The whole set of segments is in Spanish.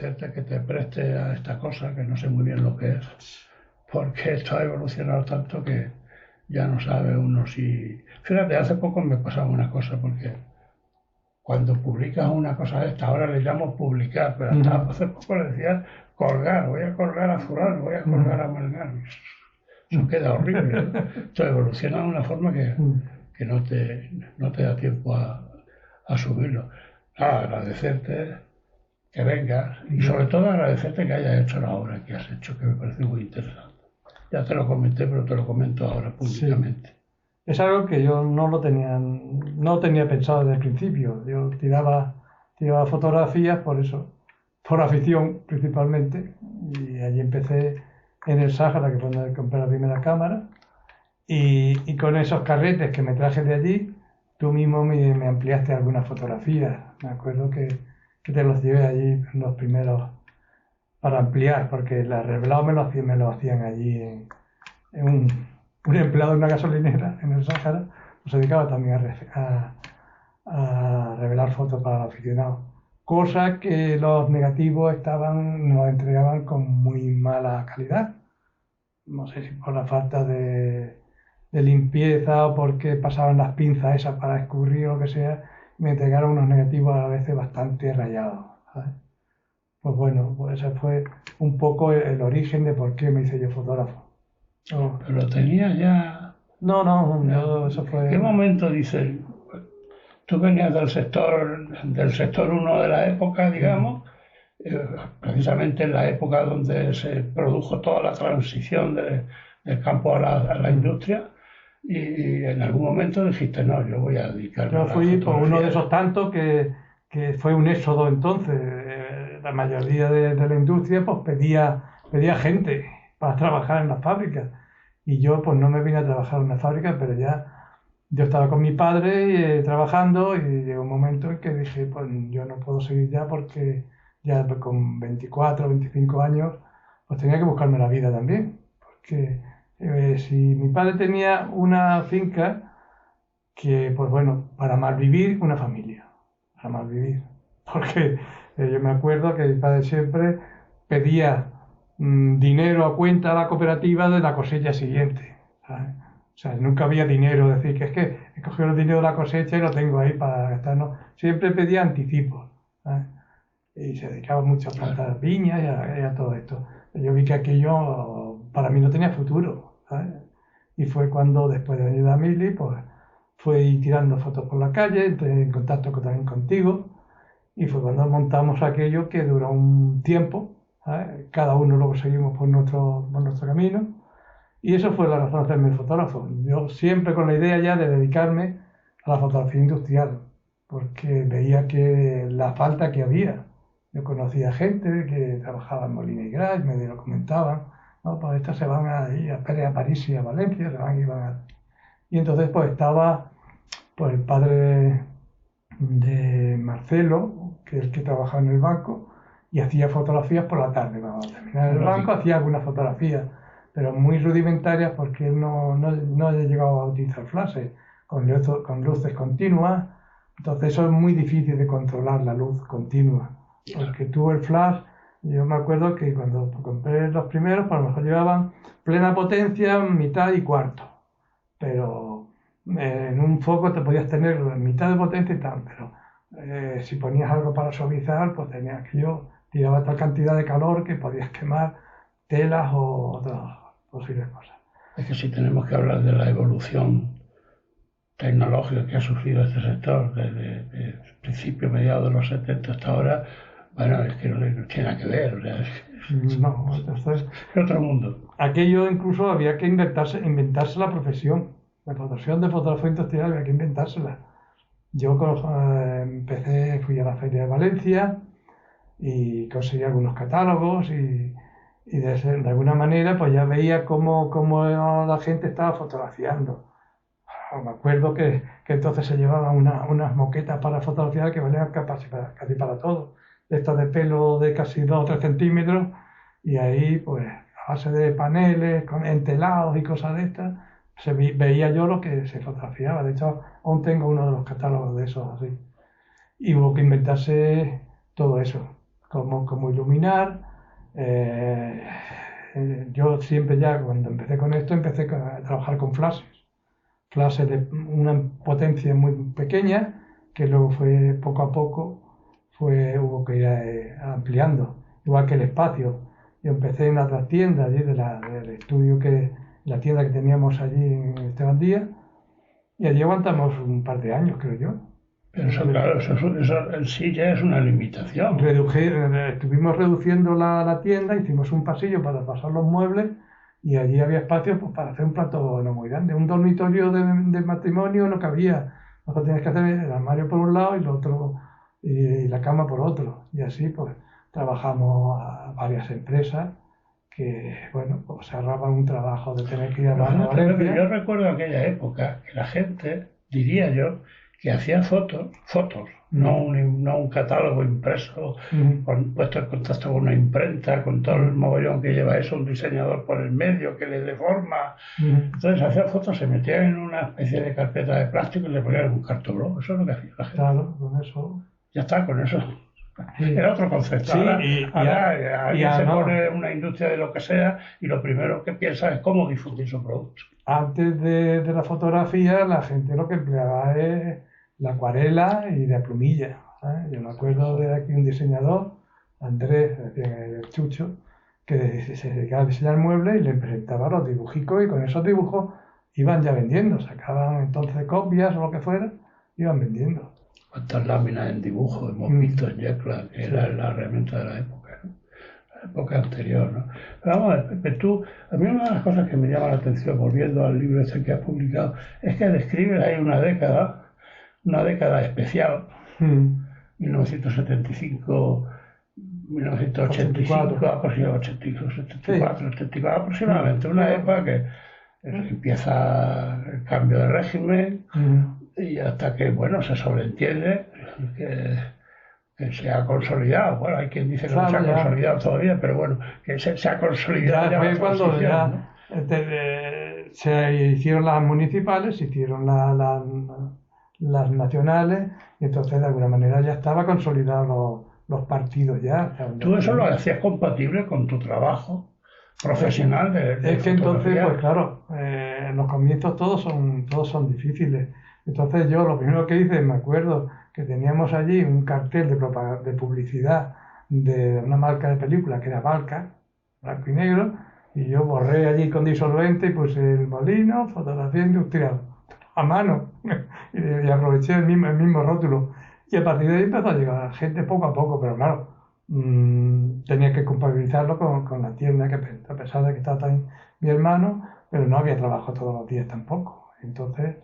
agradecerte que te preste a esta cosa, que no sé muy bien lo que es, porque esto ha evolucionado tanto que ya no sabe uno si... Fíjate, hace poco me pasaba una cosa, porque cuando publicas una cosa de esta, ahora le llamo publicar, pero hasta hace poco le decía colgar, voy a colgar a fulano, voy a colgar a Mangano. Eso queda horrible, ¿no? Esto evoluciona de una forma que no te da tiempo a subirlo. Nada, agradecerte que vengas y sobre todo agradecerte que hayas hecho la obra que has hecho, que me parece muy interesante. Ya te lo comenté, pero te lo comento ahora públicamente. Sí. Es algo que yo no tenía pensado desde el principio. Yo tiraba fotografías por eso, por afición principalmente. Y allí empecé en el Sáhara, que fue donde compré la primera cámara. Y con esos carretes que me traje de allí, tú mismo me ampliaste algunas fotografías. Me acuerdo que te los llevé allí los primeros para ampliar, porque la revelado me lo hacían allí en un empleado de una gasolinera en el Sáhara, pues se dedicaba también a revelar fotos para los aficionados. Cosa que los negativos nos entregaban con muy mala calidad. No sé si por la falta de limpieza o porque pasaban las pinzas esas para escurrir o lo que sea, me entregaron unos negativos a veces bastante rayados, ¿sabes? Pues bueno, pues ese fue un poco el origen de por qué me hice yo fotógrafo. Pero lo tenías ya... No, eso fue... ¿En qué momento dices? Tú venías del sector 1 de la época, digamos, precisamente en la época donde se produjo toda la transición del campo a la industria, y en algún momento dijiste, no, yo voy a dedicarme a Yo la fui por uno de fotografía. esos tantos que fue un éxodo entonces. La mayoría de la industria pues pedía gente para trabajar en las fábricas. Y yo pues no me vine a trabajar en una fábrica, pero ya yo estaba con mi padre trabajando y llegó un momento en que dije, pues yo no puedo seguir ya porque ya con 24, 25 años pues tenía que buscarme la vida también. Porque si mi padre tenía una finca que, pues bueno, para malvivir una familia, para malvivir. Porque yo me acuerdo que mi padre siempre pedía dinero a cuenta a la cooperativa de la cosecha siguiente, ¿sabes? O sea, nunca había dinero, decir que es que he cogido el dinero de la cosecha y lo tengo ahí para gastar, no. Siempre pedía anticipos, ¿sabes? Y se dedicaba mucho a plantar viñas y a todo esto. Yo vi que aquello para mí no tenía futuro, ¿sabes? Y fue cuando, después de venir a Mili, pues fui tirando fotos por la calle, entré en contacto también contigo, y fue cuando montamos aquello que duró un tiempo, ¿sabes? Cada uno luego seguimos por nuestro camino, y eso fue la razón de hacerme el fotógrafo. Yo siempre con la idea ya de dedicarme a la fotografía industrial, porque veía que la falta que había. Yo conocía gente que trabajaba en Molina y Gras, me lo comentaban, no, pues estos se van a Pérez, a París y a Valencia, se van y van a... Y entonces pues estaba pues el padre de Marcelo, que es el que trabajaba en el banco, y hacía fotografías por la tarde. Cuando terminaba en el banco hacía algunas fotografías, pero muy rudimentarias porque él no llegaba a utilizar flashes con luces continuas. Entonces eso es muy difícil de controlar, la luz continua. Porque tú el flash, yo me acuerdo que cuando compré los primeros, pues a lo mejor llevaban plena potencia, mitad y cuarto. Pero en un foco te podías tener mitad de potencia y tal, pero si ponías algo para suavizar, pues tenías que yo tiraba tal cantidad de calor que podías quemar telas o otras posibles cosas. Es que si tenemos que hablar de la evolución tecnológica que ha sufrido este sector desde principio, mediados de los 70 hasta ahora, bueno, es que no tiene nada que ver. O sea, no, entonces, es otro mundo. Aquello incluso había que inventarse la profesión. La profesión de fotógrafo industrial había que inventársela. Yo fui a la Feria de Valencia y conseguí algunos catálogos y de alguna manera pues ya veía cómo la gente estaba fotografiando. Me acuerdo que entonces se llevaban unas moquetas para fotografiar que valían casi para todo. Estas de pelo de casi 2 o 3 centímetros y ahí pues a base de paneles entelados y cosas de estas veía yo lo que se fotografiaba. De hecho, aún tengo uno de los catálogos de esos así. Y hubo que inventarse todo eso. cómo iluminar. Yo siempre ya cuando empecé con esto empecé a trabajar con flashes de una potencia muy pequeña que luego fue poco a poco hubo que ir ampliando, igual que el espacio. Yo empecé en la tienda allí del estudio la tienda que teníamos allí en Esteban Díaz, y allí aguantamos un par de años, creo yo. Pero eso, claro, eso en sí ya es una limitación. Estuvimos reduciendo la tienda, hicimos un pasillo para pasar los muebles y allí había espacio pues, para hacer un plato no muy grande. Un dormitorio de matrimonio no cabía. Lo que tenías que hacer el armario por un lado y el otro y la cama por otro. Y así pues trabajamos a varias empresas que, bueno, pues se ahorraban un trabajo de tener que ir a Valencia. Yo recuerdo aquella época que la gente, diría yo, que hacía fotos, no un catálogo impreso, puesto en contacto con una imprenta, con todo el mogollón que lleva eso, un diseñador por el medio que le deforma. Entonces hacía fotos, se metían en una especie de carpeta de plástico y le ponían un cartón. Eso es lo que hacía la gente. Claro, con eso. Ya está, con eso. Sí. Era otro concepto. Sí, ahora alguien se pone una industria de lo que sea y lo primero que piensa es cómo difundir su producto. Antes de la fotografía, la gente lo que empleaba es la acuarela y la plumilla. ¿sabes? Yo me acuerdo de aquí un diseñador, Andrés, el Chucho, que se dedicaba a diseñar muebles y le presentaba los dibujicos y con esos dibujos iban ya vendiendo. Sacaban entonces copias o lo que fuera, iban vendiendo. Cuántas láminas en dibujo hemos visto en Yecla, que era la herramienta de la época, ¿no? La época anterior, ¿no? Pero vamos a ver, Pepe, a mí una de las cosas que me llama la atención, volviendo al libro este que has publicado, es que describes ahí una década especial, 1975, 1985, aproximadamente, una época que empieza el cambio de régimen, y hasta que, bueno, se sobreentiende que se ha consolidado. Bueno, hay quien dice que no se ha consolidado todavía, pero bueno, que se ha consolidado. Ya fue cuando ya se hicieron las municipales, se hicieron las nacionales, y entonces de alguna manera ya estaba consolidado los partidos ya. ¿Tú eso lo hacías compatible con tu trabajo profesional Es que entonces, pues claro, los comienzos todos son difíciles. Entonces yo lo primero que hice, me acuerdo que teníamos allí un cartel de publicidad de una marca de película que era Balcar, blanco y negro, y yo borré allí con disolvente y puse el Molino, fotografía industrial, a mano, y aproveché el mismo rótulo. Y a partir de ahí empezó a llegar gente poco a poco, pero claro, tenía que compatibilizarlo con la tienda, que a pesar de que estaba también mi hermano, pero no había trabajo todos los días tampoco. Entonces,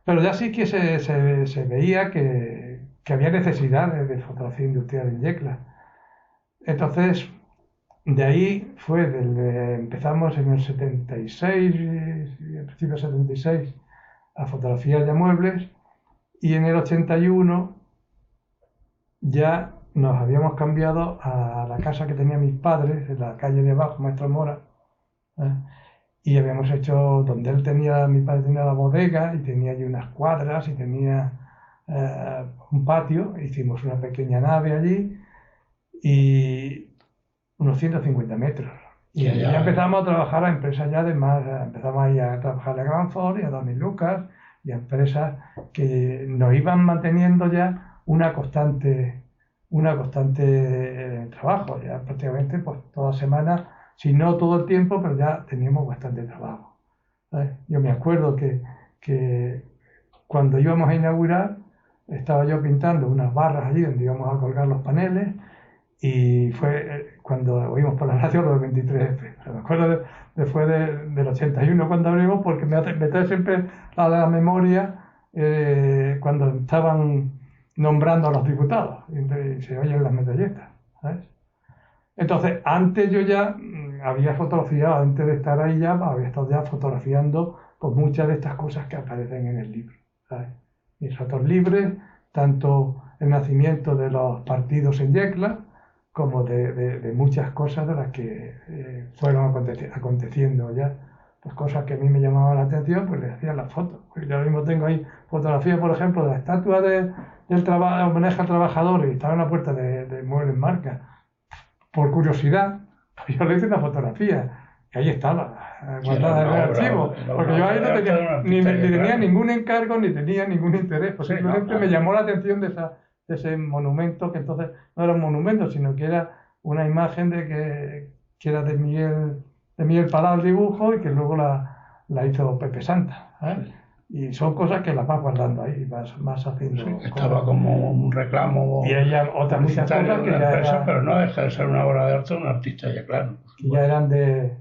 pero ya sí que se veía que había necesidad de fotografía industrial en Yecla. Entonces, de ahí fue, empezamos en el 76, a principios del 76, a fotografiar ya muebles, y en el 81 ya nos habíamos cambiado a la casa que tenían mis padres, en la calle de abajo, Maestro Mora, y habíamos hecho, donde mi padre tenía la bodega y tenía allí unas cuadras y tenía un patio, hicimos una pequeña nave allí y unos 150 metros. Y ya empezamos a trabajar a empresas ya de más, empezamos a ir a trabajar a Gran Ford y a Don Lucas y a empresas que nos iban manteniendo ya una constante trabajo, ya prácticamente pues toda semana, si no todo el tiempo, pero ya teníamos bastante trabajo. ¿Sabes? Yo me acuerdo que cuando íbamos a inaugurar, estaba yo pintando unas barras allí donde íbamos a colgar los paneles, y fue cuando oímos por la radio lo del 23F. O sea, me acuerdo después del 81 cuando abrimos, porque me trae siempre a la memoria cuando estaban nombrando a los diputados y se oyen las metralletas, ¿sabes? Entonces, antes yo ya había fotografiado, antes de estar ahí ya, había estado ya fotografiando pues, muchas de estas cosas que aparecen en el libro, ¿sabes? Mis fotos libres, tanto el nacimiento de los partidos en Yecla, como de muchas cosas de las que fueron aconteciendo ya. Pues cosas que a mí me llamaban la atención, pues le hacía las fotos. Pues yo ahora mismo tengo ahí fotografías, por ejemplo, de la estatua del homenaje al trabajador, y estaba en la puerta de Muebles Marca. por curiosidad, yo le hice una fotografía, que ahí estaba, guardada en el archivo, porque yo ahí no tenía, ni tenía ningún encargo, ni tenía ningún interés, pues simplemente me llamó la atención de ese monumento, que entonces no era un monumento, sino que era una imagen que era de Miguel Pará el dibujo, y que luego la hizo Pepe Santa, ¿eh? Y son cosas que las vas guardando ahí, vas haciendo. Sí, estaba como un reclamo. Y hay otras muchas cosas que ya empresa, pero no deja de ser una obra de arte, un artista ya, claro. Que ya eran de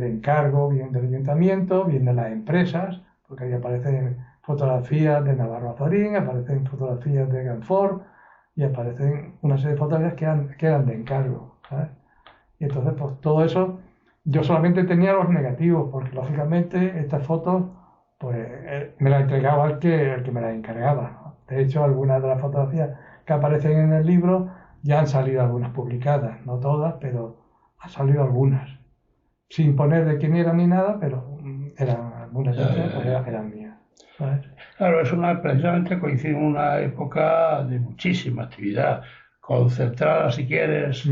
encargo, bien del ayuntamiento, bien de las empresas, porque ahí aparecen fotografías de Navarro Azorín, aparecen fotografías de Ganfort, y aparecen una serie de fotografías que eran de encargo, ¿sabes? Y entonces, pues todo eso, yo solamente tenía los negativos, porque lógicamente estas fotos, pues me las entregaba el que me las encargaba, ¿no? De hecho, algunas de las fotografías que aparecen en el libro ya han salido algunas publicadas, no todas, pero han salido algunas, sin poner de quién era ni nada, pero eran algunas de ellas, pues eran mías, ¿sabes? Claro, precisamente coincide en una época de muchísima actividad, concentrada, si quieres,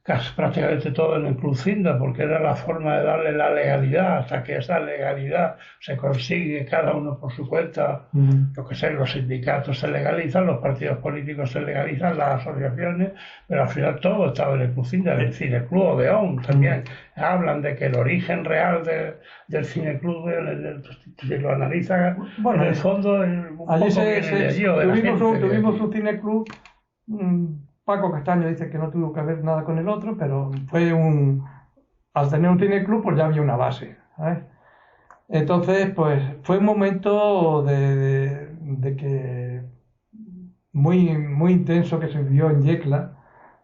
casi prácticamente todo en el Club Cinda, porque era la forma de darle la legalidad. Hasta que esa legalidad se consigue cada uno por su cuenta, lo que sé, los sindicatos se legalizan, los partidos políticos se legalizan, las asociaciones, pero al final todo estaba en el Club Cinda. El Cineclub Odeón también hablan de que el origen real del Cineclub, si lo analizan, bueno, en el fondo, un poco viene de allí, o de la gente. Tuvimos un cineclub. Paco Castaño dice que no tuvo que ver nada con el otro, pero al tener un cineclub, pues ya había una base, ¿sabes? Entonces, pues fue un momento de que muy intenso que se vivió en Yecla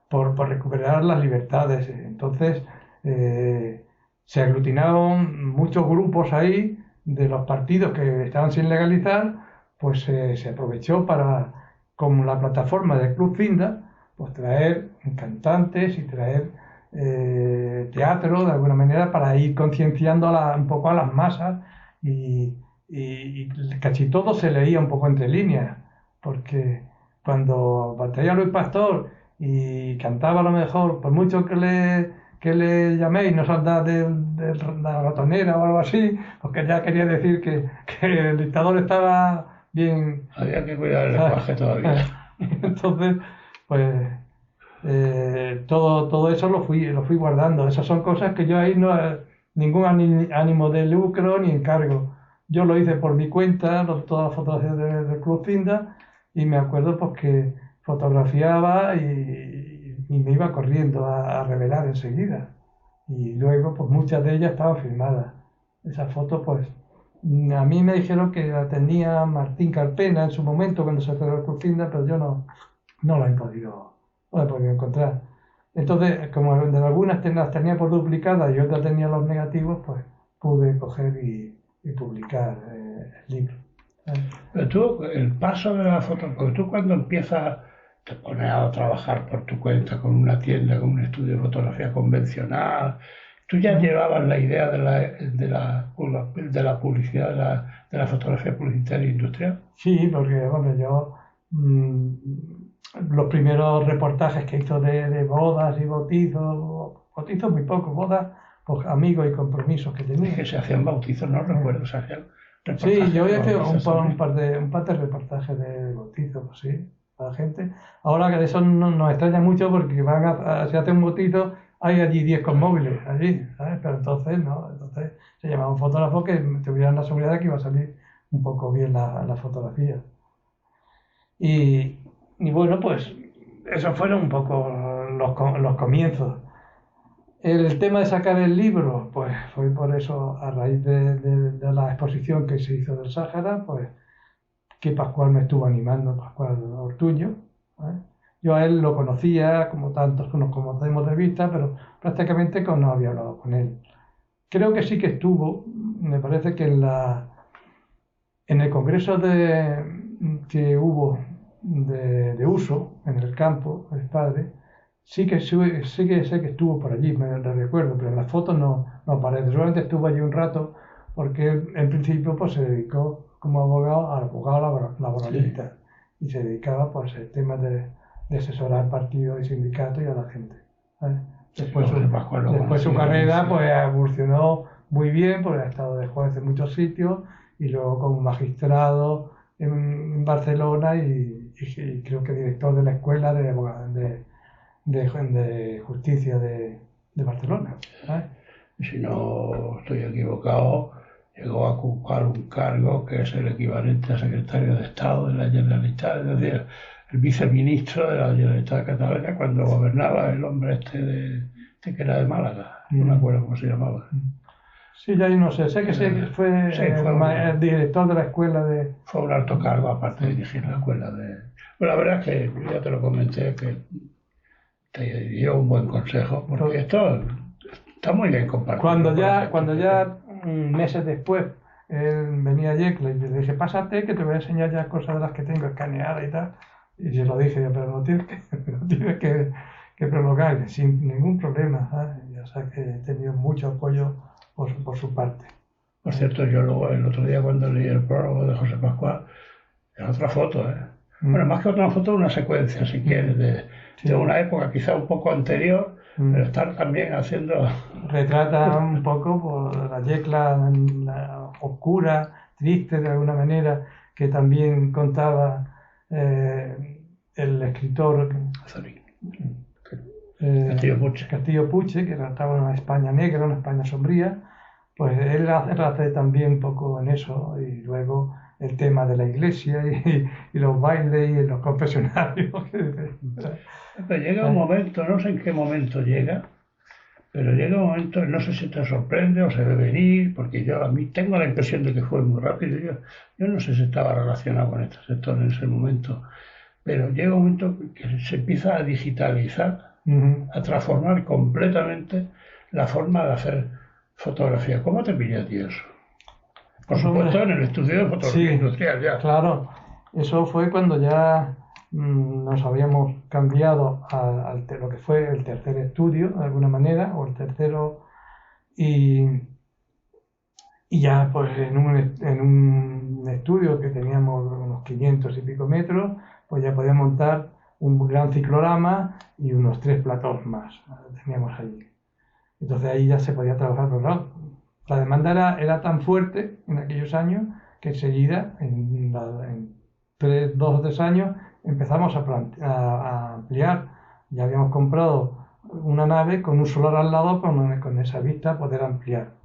por recuperar las libertades. Entonces, se aglutinaron muchos grupos ahí de los partidos que estaban sin legalizar, pues se aprovechó para, como la plataforma del Club Cinda, pues traer cantantes y traer teatro de alguna manera para ir concienciando un poco a las masas, y casi todo se leía un poco entre líneas, porque cuando batalla Luis Pastor y cantaba a lo mejor, por mucho que le llaméis, no saldrá de la ratonera o algo así, porque ya quería decir que el dictador estaba bien. Había que cuidar el lenguaje todavía. Entonces, pues todo eso lo fui guardando. Esas son cosas que yo ahí no, ningún ánimo de lucro ni encargo. Yo lo hice por mi cuenta, todas las fotografías del Club Cinda, y me acuerdo pues que fotografiaba y me iba corriendo a revelar enseguida. Y luego pues muchas de ellas estaban filmadas. Esas fotos pues a mí me dijeron que la tenía Martín Carpena en su momento cuando se cerró el Club Cinda, pero yo no la he podido encontrar. Entonces, como de algunas las tenía por duplicadas y otras tenía los negativos, pues pude coger y publicar el libro. Pero tú, el paso de la foto, porque tú cuando empiezas, te pones a trabajar por tu cuenta con una tienda, con un estudio de fotografía convencional, tú ya llevabas la idea de la publicidad, de la fotografía publicitaria industrial. Sí, porque bueno, yo los primeros reportajes que hizo de bodas y bautizos muy pocos, bodas, pues amigos y compromisos que tenía. Es que se hacían bautizos, no recuerdo, se hacían reportajes. Sí, yo he hecho un par de reportajes de bautizos, pues sí, para la gente. Ahora que eso nos extraña mucho porque se hace un bautizo, hay allí 10 con móviles, allí, ¿sabes? Pero entonces se llamaba un fotógrafo que tuvieran la seguridad de que iba a salir un poco bien la fotografía. Y bueno, pues esos fueron un poco los comienzos. El tema de sacar el libro, pues fue por eso, a raíz de la exposición que se hizo del Sáhara, pues que Pascual me estuvo animando, Pascual Ortuño, ¿eh? Yo a él lo conocía, como tantos nos conocemos de vista, pero prácticamente no había hablado con él. Creo que sí que estuvo, me parece que en el congreso que hubo de uso en el campo, el padre, sí que sé que estuvo por allí, me lo recuerdo, pero en las fotos no aparece. Solamente estuvo allí un rato porque él, en principio pues se dedicó como abogado laboralista, sí, y se dedicaba pues al tema de asesorar partidos y sindicatos y a la gente, Después, José Pascual lo después su conocía, carrera sí. pues evolucionó muy bien, porque ha estado de juez en muchos sitios y luego como magistrado en Barcelona y creo que director de la Escuela de Justicia de Barcelona. ¿Sabes? Si no estoy equivocado, llegó a ocupar un cargo que es el equivalente a secretario de Estado de la Generalitat, es decir, el viceministro de la Generalitat de Cataluña cuando gobernaba el hombre este que era de Málaga, no me acuerdo cómo se llamaba. Sí, ya yo no sé, sé que fue, Sí, fue el director de la escuela de... fue un alto cargo, aparte de dirigir la escuela de... Bueno, la verdad es que yo ya te lo comenté, que te dio un buen consejo, porque esto está muy bien compartido. Cuando ya meses después él venía a Yecla y le dije, pásate que te voy a enseñar ya cosas de las que tengo escaneadas y tal. Y se lo dije yo, pero no tienes que prolongar, sin ningún problema. ¿Sabes? Ya sabes que he tenido mucho apoyo por su parte. Por cierto, yo luego el otro día cuando leí el prólogo de José Pascual, es otra foto, ¿eh? Bueno, más que otra foto, una secuencia, si quieres, de una época quizá un poco anterior, pero estar también haciendo... Retrata un poco por la Yecla oscura, triste de alguna manera, que también contaba el escritor Castillo Puche, que trataba una España negra, una España sombría. Pues él hace también un poco en eso, y luego el tema de la iglesia y los bailes y los confesionarios. Pero llega un momento, no sé en qué momento llega, pero llega un momento, no sé si te sorprende o se ve venir, porque yo a mí tengo la impresión de que fue muy rápido. Yo no sé si estaba relacionado con este sector en ese momento, pero llega un momento que se empieza a digitalizar, a transformar completamente la forma de hacer fotografía. ¿Cómo te pilla a ti eso? Por supuesto, en el estudio de fotografía industrial ya. Claro, eso fue cuando ya nos habíamos cambiado a lo que fue el tercer estudio, de alguna manera, o el tercero, y ya pues en un estudio que teníamos unos 500 y pico metros, pues ya podía montar un gran ciclorama y unos 3 platós más teníamos allí. Entonces ahí ya se podía trabajar, pero claro, la demanda era tan fuerte en aquellos años que enseguida, en 2 o 3 años, empezamos a ampliar. Ya habíamos comprado una nave con un solar al lado con esa vista poder ampliar.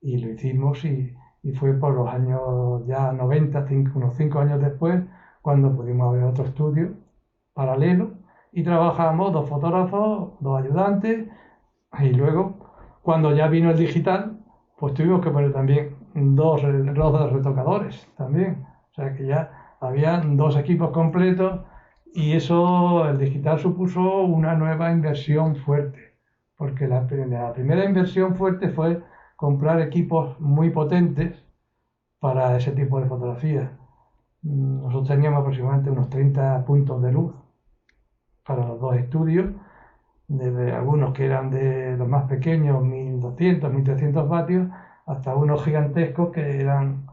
Y lo hicimos y fue por los años ya 90, unos 5 años después, cuando pudimos abrir otro estudio paralelo y trabajábamos 2 fotógrafos, 2 ayudantes. Y luego, cuando ya vino el digital, pues tuvimos que poner también 2 retocadores también. O sea que ya había 2 equipos completos y eso, el digital supuso una nueva inversión fuerte. Porque la primera inversión fuerte fue comprar equipos muy potentes para ese tipo de fotografía. Nosotros teníamos aproximadamente unos 30 puntos de luz para los 2 estudios, desde algunos que eran de los más pequeños, 1200, 1300 vatios, hasta unos gigantescos que eran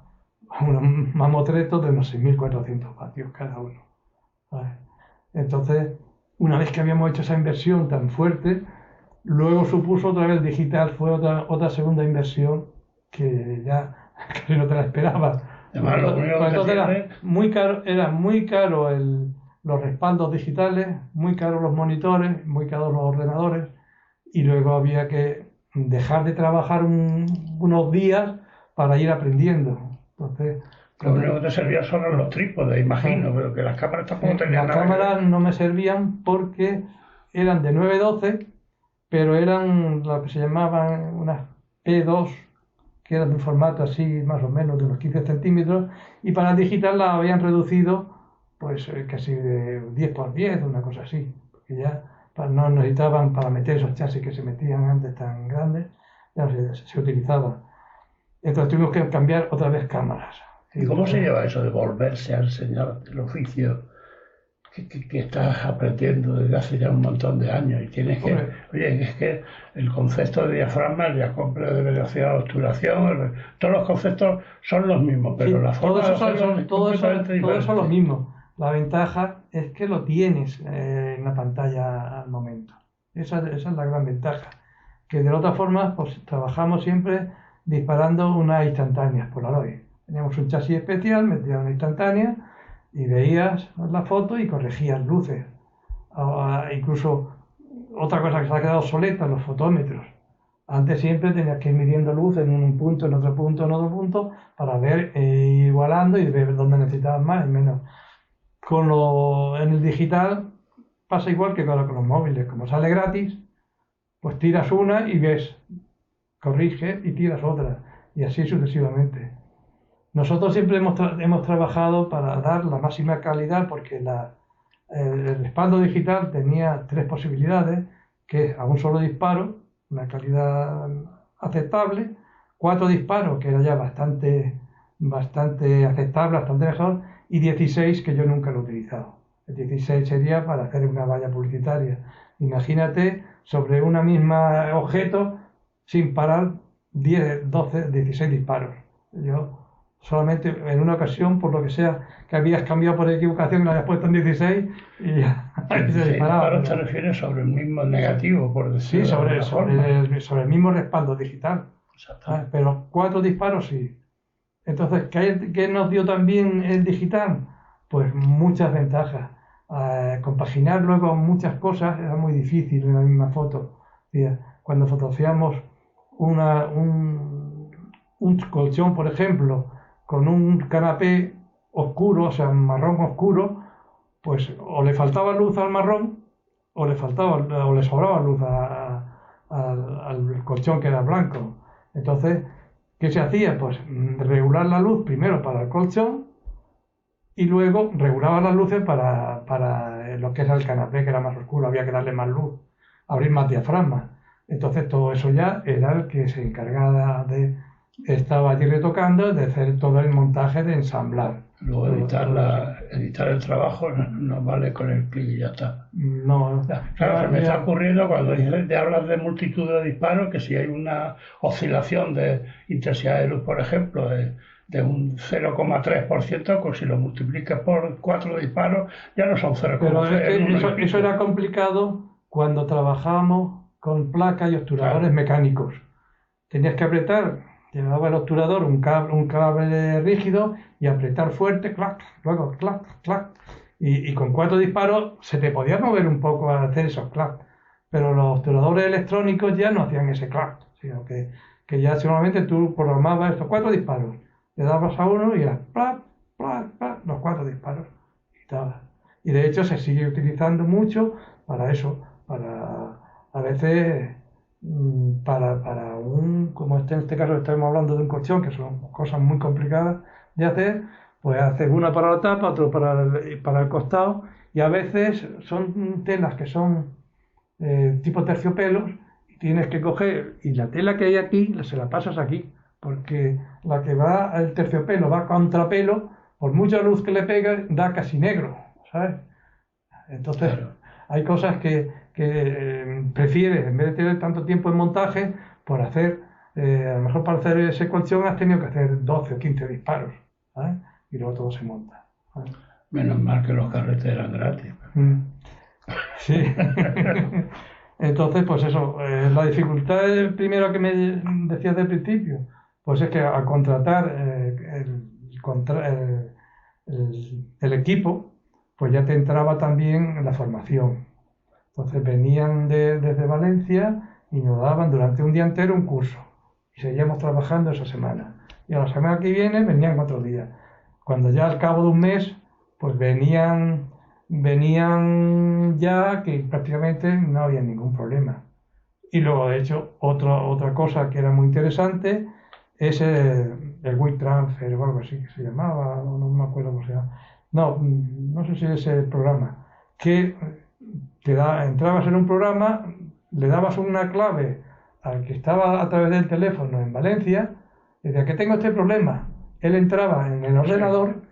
unos mamotretos de unos 6400 vatios cada uno. ¿Vale? Entonces, una vez que habíamos hecho esa inversión tan fuerte, luego supuso otra vez el digital, fue otra segunda inversión que ya casi no te la esperabas. Entonces era muy caro los respaldos digitales, muy caros los monitores, muy caros los ordenadores, y luego había que dejar de trabajar unos días para ir aprendiendo. Entonces, lo único que te servía son los trípodes, imagino, pero que las cámaras tampoco tenían nada. Las cámaras no me servían porque eran de 9-12, pero eran lo que se llamaban unas P2, que eran de un formato así más o menos de unos 15 centímetros, y para digital la habían reducido pues casi de 10x10, una cosa así, porque ya no necesitaban para meter esos chasis que se metían antes tan grandes, ya se utilizaba. Entonces tuvimos que cambiar otra vez cámaras. ¿Y cómo se lleva eso de volverse a enseñar el oficio que estás aprendiendo desde hace ya un montón de años? Y tienes que, oye, es que el concepto de diafragma, el diacoplo de velocidad de obturación, todos los conceptos son los mismos, pero la forma de hacerlo es completamente diferente. Todo eso es lo mismo. La ventaja es que lo tienes en la pantalla al momento. Esa es la gran ventaja. Que de otra forma, pues trabajamos siempre disparando unas instantáneas Polaroid. Teníamos un chasis especial, metías una instantánea y veías la foto y corregías luces. Incluso otra cosa que se ha quedado obsoleta, los fotómetros. Antes siempre tenías que ir midiendo luz en un punto, en otro punto, en otro punto, para ver, igualando y ver dónde necesitabas más y menos. En el digital pasa igual que con los móviles. Como sale gratis, pues tiras una y ves, corriges y tiras otra. Y así sucesivamente. Nosotros siempre hemos trabajado para dar la máxima calidad porque el respaldo digital tenía tres posibilidades, que es a un solo disparo, una calidad aceptable, 4 disparos, que era ya bastante aceptable, bastante mejor, y 16, que yo nunca lo he utilizado. El 16 sería para hacer una valla publicitaria. Imagínate sobre una misma objeto, sin parar, 10, 12, 16 disparos. Yo solamente en una ocasión, por lo que sea, que habías cambiado por equivocación y lo habías puesto en 16 y ya se disparaba. Ahora te refieres sobre el mismo negativo, por decirlo Sí, de alguna forma. sobre el mismo respaldo digital. Exacto. Pero 4 disparos sí. Entonces, ¿qué nos dio también el digital? Pues muchas ventajas. Compaginar luego muchas cosas era muy difícil en la misma foto. Cuando fotografiamos un colchón, por ejemplo, con un canapé oscuro, o sea, marrón oscuro, pues o le faltaba luz al marrón o le sobraba luz al colchón que era blanco. Entonces, ¿qué se hacía? Pues regular la luz primero para el colchón y luego regulaba las luces para lo que era el canapé, que era más oscuro, había que darle más luz, abrir más diafragma. Entonces todo eso ya era el que se encargaba estaba allí retocando, de hacer todo el montaje de ensamblar. Luego editar el trabajo no vale con el clic y ya está. No. Claro, se me está ocurriendo cuando hablas de multitud de disparos, que si hay una oscilación de intensidad de luz, por ejemplo, de un 0,3%, pues si lo multiplicas por 4 disparos, ya no son 0,3. Pero eso era complicado cuando trabajábamos con placas y obturadores mecánicos. Tenías que apretar. Llevaba el obturador un cable rígido y apretar fuerte, clac, luego clac, clac. Y con 4 disparos se te podía mover un poco a hacer esos clac. Pero los obturadores electrónicos ya no hacían ese clac, sino que ya solamente tú programabas estos 4 disparos. Le dabas a uno y era plac, plac, plac, los 4 disparos. Y de hecho se sigue utilizando mucho para eso, a veces como en este caso estamos hablando de un colchón, que son cosas muy complicadas de hacer, pues haces una para la tapa, otro para el costado, y a veces son telas que son tipo terciopelos, y tienes que coger, y la tela que hay aquí, se la pasas aquí, porque la que va al terciopelo va a contrapelo, por mucha luz que le pega, da casi negro, ¿sabes? Entonces, hay cosas que prefieres, en vez de tener tanto tiempo en montaje, por hacer, a lo mejor para hacer ese colchón has tenido que hacer 12 o 15 disparos, ¿sabes? Y luego todo se monta, ¿sabes? Menos mal que los carretes eran gratis. Sí. Entonces, pues eso, la dificultad primero que me decías del principio, pues es que al contratar el equipo, pues ya te entraba también la formación. Entonces venían desde Valencia y nos daban durante un día entero un curso. Y seguíamos trabajando esa semana. Y a la semana que viene venían 4 días. Cuando ya al cabo de un mes, pues venían ya que prácticamente no había ningún problema. Y luego, de hecho, otra cosa que era muy interesante es el Wii Transfer o algo así que se llamaba, no me acuerdo cómo se llama. No sé si es el programa, que entrabas en un programa, le dabas una clave al que estaba a través del teléfono en Valencia, y decía que tengo este problema. Él entraba en el ordenador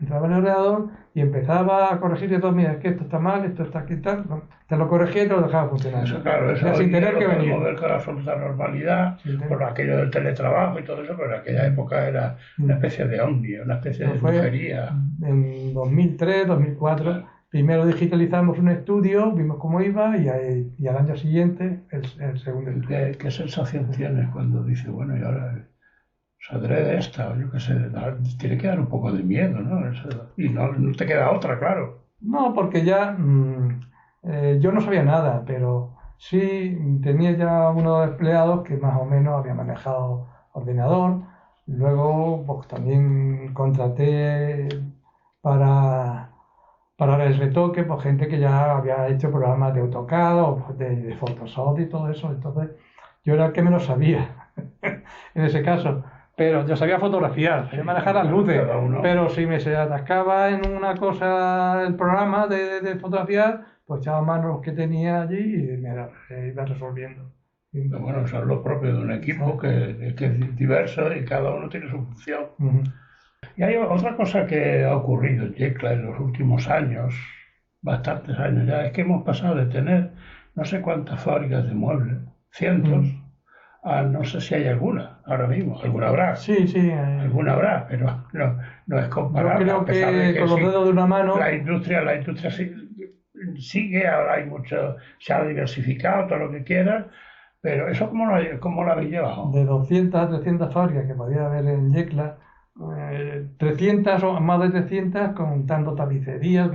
y empezaba a corregir todo, mira, es que esto está mal, esto está aquí tal, te lo corregía y te lo dejaba funcionando. Eso, claro, eso sin tener que venir. Ver con absoluta normalidad, por aquello del teletrabajo y todo eso, pero en aquella época era una especie de ovni, una especie de brujería. En 2003, 2004, primero digitalizamos un estudio, vimos cómo iba y al año siguiente el segundo estudio. ¿Qué sensación tienes cuando dices, bueno, y ahora saldré de esta? O yo qué sé, tiene que dar un poco de miedo, ¿no? Y no te queda otra, claro. No, porque ya yo no sabía nada, pero sí tenía ya unos empleados que más o menos habían manejado ordenador. Luego, pues también contraté para, para el retoque, pues gente que ya había hecho programas de AutoCAD o pues, de Photoshop y todo eso. Entonces, yo era el que menos sabía en ese caso. Pero yo sabía fotografiar, sabía manejar las luces, Cada uno. pero si me se atascaba en una cosa el programa de fotografiar, pues echaba mano los que tenía allí y me iba resolviendo. Pero bueno, eso es lo propio de un equipo que es diverso y cada uno tiene su función. Ujú. Y hay otra cosa que ha ocurrido en Yecla en los últimos años, bastantes años ya, es que hemos pasado de tener no sé cuántas fábricas de muebles, cientos, a no sé si hay alguna ahora mismo, alguna habrá. Sí, sí. Alguna habrá, pero no es Yo comparable. creo A pesar de que con los sí, dedos de una mano, la industria sigue, ahora hay mucho, se ha diversificado, todo lo que quieras, pero eso cómo lo habéis llevado. de 200 a 300 fábricas que podía haber en Yecla, 300 o más de 300 contando tapicerías,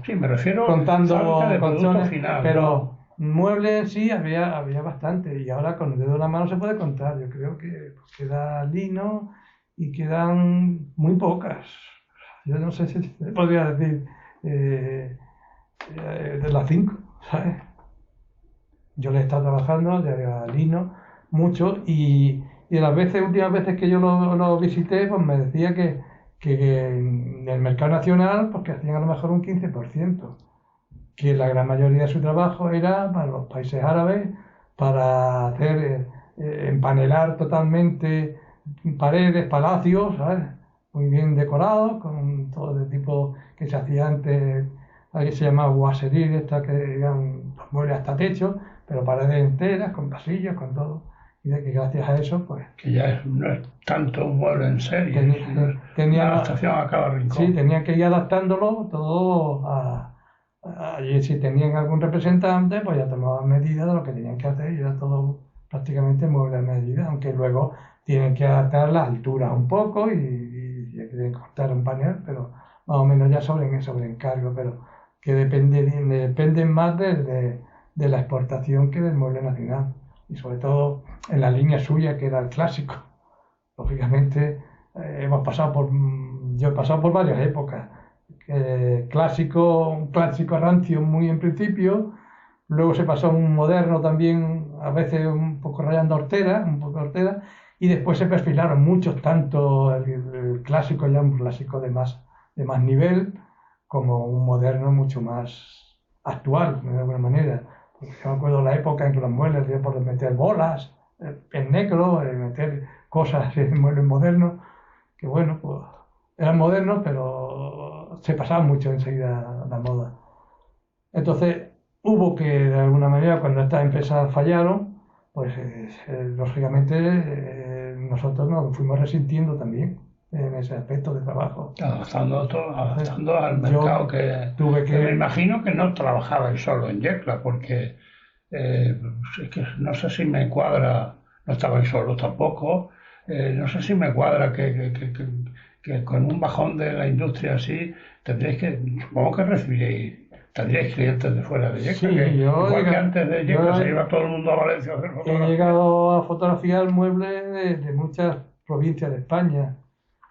Sí, me refiero a contando fábrica de producto colchones, final, pero muebles sí había bastante y ahora con el dedo de la mano se puede contar. Yo creo que pues, queda lino y quedan muy pocas. Yo no sé si se podría decir de las 5, ¿sabes? Yo le he estado trabajando de lino mucho y las últimas veces que yo lo visité, pues me decía que en el mercado nacional, pues que hacían a lo mejor un 15%, que la gran mayoría de su trabajo era para los países árabes, para hacer, empanelar totalmente paredes, palacios, ¿sabes? Muy bien decorados, con todo el tipo que se hacía antes, aquí se llamaba boiserie, esta que eran los muebles hasta techo, pero paredes enteras, con pasillos, con todo. Y de que gracias a eso, pues que ya no es tanto un mueble en serie, sino una tenían, adaptación a cada rincón. sí, tenían que ir adaptándolo todo y si tenían algún representante, pues ya tomaban medidas de lo que tenían que hacer y era todo prácticamente mueble a medida, aunque luego tienen que adaptar las alturas un poco y quieren cortar un panel, pero más o menos ya sobre encargo, pero que dependen más de la exportación que del mueble nacional y sobre todo en la línea suya que era el clásico. Lógicamente yo he pasado por varias épocas. Un clásico rancio muy en principio, luego se pasó a un moderno también, a veces un poco rayando hortera, y después se perfilaron muchos, tanto el clásico ya un clásico de más nivel, como un moderno mucho más actual, de alguna manera. Porque yo me acuerdo de la época en que los muebles había por meter bolas en negro, meter cosas en muebles modernos, que bueno, pues eran modernos, pero se pasaban mucho enseguida la moda. Entonces, hubo que, de alguna manera, cuando estas empresas fallaron, pues lógicamente nosotros nos fuimos resintiendo también en ese aspecto de trabajo. Adaptando al mercado que me imagino que no trabajabais solo en Yecla, porque es que no sé si me cuadra, no estabais solos tampoco, no sé si me cuadra que con un bajón de la industria así, supongo que tendríais clientes de fuera de Yecla, Sí, igual que antes de Yecla se iba todo el mundo a Valencia a hacer he fotografía. llegado a fotografiar muebles de muchas provincias de España,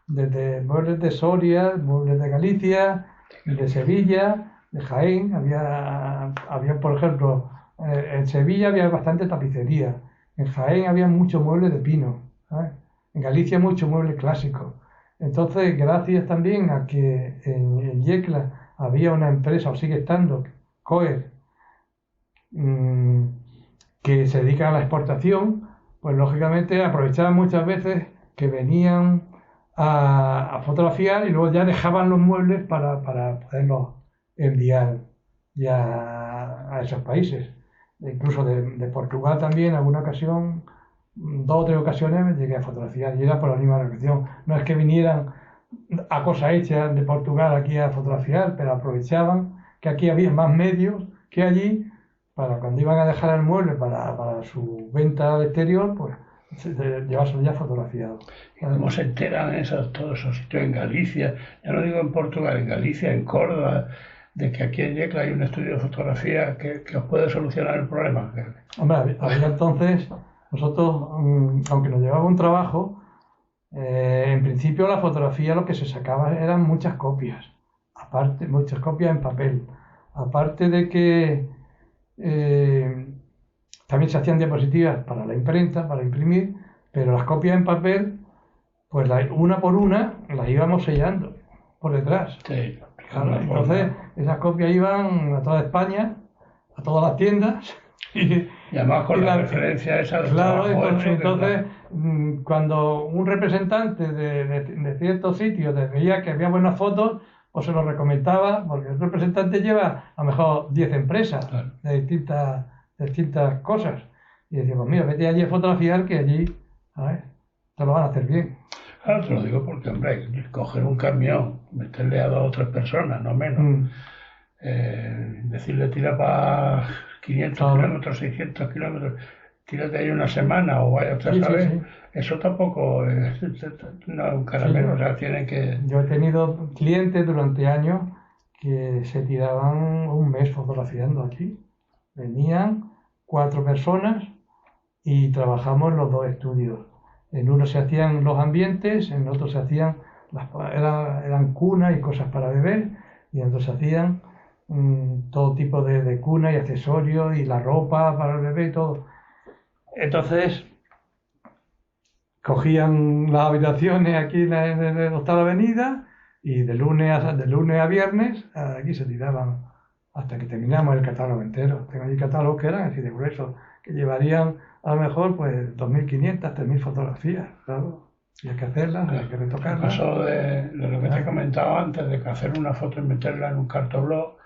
desde muebles de Soria, muebles de Galicia, de Sevilla, de Jaén. Había por ejemplo, en Sevilla había bastante tapicería, en Jaén había mucho mueble de pino, ¿sabes? En Galicia mucho mueble clásico. Entonces, gracias también a que en Yecla había una empresa, o sigue estando, Coer, mm, que se dedica a la exportación, pues lógicamente aprovechaban muchas veces que venían a fotografiar y luego ya dejaban los muebles para poderlos enviar ya a esos países. Incluso de Portugal también, en alguna ocasión, 2 o 3 ocasiones me llegué a fotografiar y era por la misma relación. No es que vinieran a cosa hecha de Portugal aquí a fotografiar, pero aprovechaban que aquí había más medios que allí, para cuando iban a dejar el mueble para su venta al exterior, pues llevárselo ya fotografiado. ¿Y cómo se enteran todos esos sitios en Galicia? Ya no digo en Portugal, en Galicia, en Córdoba, de que aquí en Yecla hay un estudio de fotografía que os puede solucionar el problema. Hombre, había entonces, nosotros, aunque nos llevaba un trabajo, en principio la fotografía lo que se sacaba eran muchas copias, aparte, muchas copias en papel. Aparte de que también se hacían diapositivas para la imprenta, para imprimir, pero las copias en papel, pues una por una las íbamos sellando por detrás. Sí, Claro, entonces esas copias iban a toda España, a todas las tiendas. Y además con la referencia esa del Claro, trabajo hecho, entonces cuando un representante de ciertos sitios veía que había buenas fotos, pues se lo recomendaba, porque el representante lleva a lo mejor 10 empresas claro, de distintas cosas. Y decía, pues mira, vete allí a fotografiar, que allí, ¿sabes?, te lo van a hacer bien. Claro, te lo digo porque, hombre, coger un camión, meterle a 2 o 3 personas, no menos, decirle tira para 500 Claro. kilómetros, 600 kilómetros, tírate ahí una semana o vaya usted Sí, a saber, sí. eso tampoco es no, un caramelo, Sí. o sea, tienen que... Yo he tenido clientes durante años que se tiraban un mes fotografiando aquí. Venían 4 personas y trabajamos en los 2 estudios. En uno se hacían los ambientes, en otro se hacían, eran cunas y cosas para beber, y en otro se hacían todo tipo de cunas y accesorios y la ropa para el bebé y todo. Entonces, cogían las habitaciones aquí en la octava avenida y de lunes a viernes aquí se tiraban hasta que terminamos el catálogo entero. Tengo ahí catálogos que eran así de gruesos, que llevarían a lo mejor pues 2.500, 3.000 fotografías, claro. Y hay que hacerlas, hay que El retocarlas. caso de lo que te he comentado antes, de que hacer una foto y meterla en un cartoblog,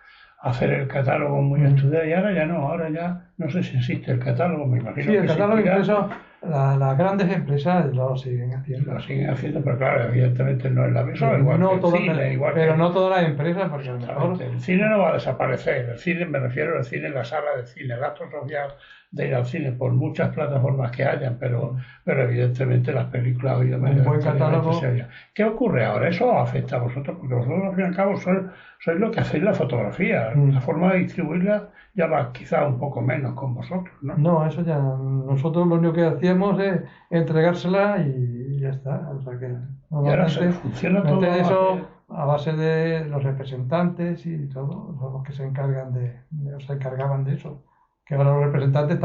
hacer el catálogo muy estudiado, y ahora ya no sé si existe el catálogo, me imagino Sí, el que catálogo existirá. impreso, las grandes empresas lo siguen haciendo. Lo siguen haciendo, pero claro, evidentemente no es la misma, igual No que el todas, cine, igual pero que... no todas las empresas, porque a lo mejor Exactamente. El cine no va a desaparecer. El cine, me refiero al cine en la sala de cine, el acto social de ir al cine, por muchas plataformas que hayan, pero evidentemente las películas hoy de manera buen catálogo. se oyen. ¿Qué ocurre ahora? Eso os afecta a vosotros, porque vosotros al fin y al cabo sois lo que hacéis la fotografía. La forma de distribuirla ya va quizá un poco menos con vosotros, ¿no? No, eso ya, nosotros lo único que hacíamos es entregársela y ya está. O sea que Y ahora funciona todo eso a base de los representantes y todo, son los que se encargan se encargaban de eso. Que ahora los representantes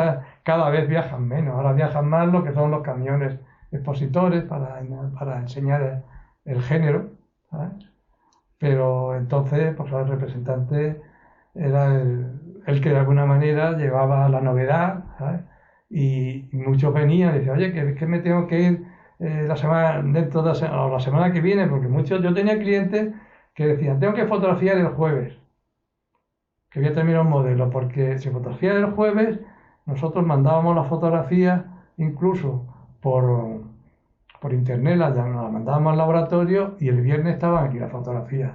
cada vez viajan menos, ahora viajan más lo que son los camiones expositores para enseñar el género, ¿sabes? Pero entonces, pues el representante era el que de alguna manera llevaba la novedad, ¿sabes? Y muchos venían y decían, oye, que me tengo que ir la semana que viene, porque yo tenía clientes que decían, tengo que fotografiar el jueves, que voy a terminar un modelo, porque si fotografiaba el jueves, nosotros mandábamos la fotografía incluso por internet, la mandábamos al laboratorio y el viernes estaban aquí las fotografías